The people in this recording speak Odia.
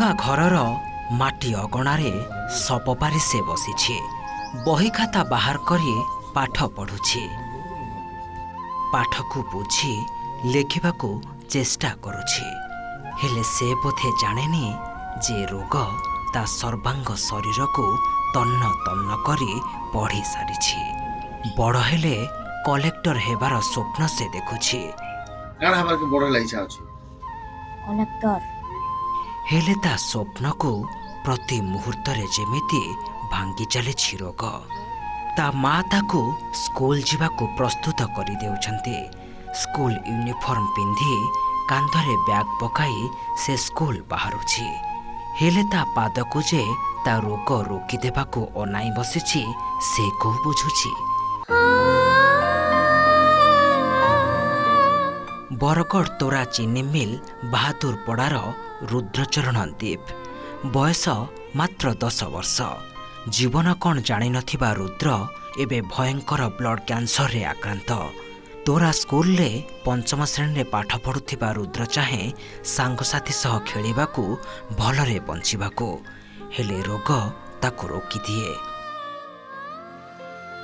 ଭଙ୍ଗା ଘରର ମାଟି ଅଗଣାରେ ସପପାରି ସେ ବସିଛି। ବହି ଖାତା ବାହାର କରି ପାଠ ପଢ଼ୁଛି। ପାଠକୁ ବୁଝି ଲେଖିବାକୁ ଚେଷ୍ଟା କରୁଛି। ହେଲେ ସେ ବୋଧେ ଜାଣେନି ଯେ ରୋଗ ତା ସର୍ବାଙ୍ଗ ଶରୀରକୁ ତନ୍ନ ତନ୍ନ କରି ପଢ଼ି ସାରିଛି। ବଡ଼ ହେଲେ କଲେକ୍ଟର ହେବାର ସ୍ୱପ୍ନ ସେ ଦେଖୁଛି। କାଣା ହେବାର କି ବଡ଼ ହେଲା ଇଚ୍ଛା ଅଛି? କଲେକ୍ଟର। ହେଲେ ତା ସ୍ୱପ୍ନକୁ ପ୍ରତି ମୁହୂର୍ତ୍ତରେ ଯେମିତି ଭାଙ୍ଗି ଚାଲିଛି ରୋଗ। ତା ମା ତାକୁ ସ୍କୁଲ ଯିବାକୁ ପ୍ରସ୍ତୁତ କରିଦେଉଛନ୍ତି। ସ୍କୁଲ ୟୁନିଫର୍ମ ପିନ୍ଧି କାନ୍ଧରେ ବ୍ୟାଗ୍ ପକାଇ ସେ ସ୍କୁଲ ବାହାରୁଛି। ହେଲେ ତା ପାଦକୁ ଯେ ତା ରୋଗ ରୋକିଦେବାକୁ ଅନାଇ ବସିଛି ସେ କୋଉ ବୁଝୁଛି। ବରଗଡ଼ ତୋରା ଚିନି ମିଲ୍ ବାହାଦୁରପଡ଼ାର ରୁଦ୍ରଚରଣ ଦୀପ। ବୟସ ମାତ୍ର 10 ବର୍ଷ। ଜୀବନ କ'ଣ ଜାଣିନଥିବା ରୁଦ୍ର ଏବେ ଭୟଙ୍କର ବ୍ଲଡ୍ କ୍ୟାନ୍ସରରେ ଆକ୍ରାନ୍ତ। ତୋରା ସ୍କୁଲରେ 5ମ ଶ୍ରେଣୀରେ ପାଠ ପଢ଼ୁଥିବା ରୁଦ୍ର ଚାହେଁ ସାଙ୍ଗସାଥି ସହ ଖେଳିବାକୁ, ଭଲରେ ବଞ୍ଚିବାକୁ। ହେଲେ ରୋଗ ତାକୁ ରୋକିଦିଏ।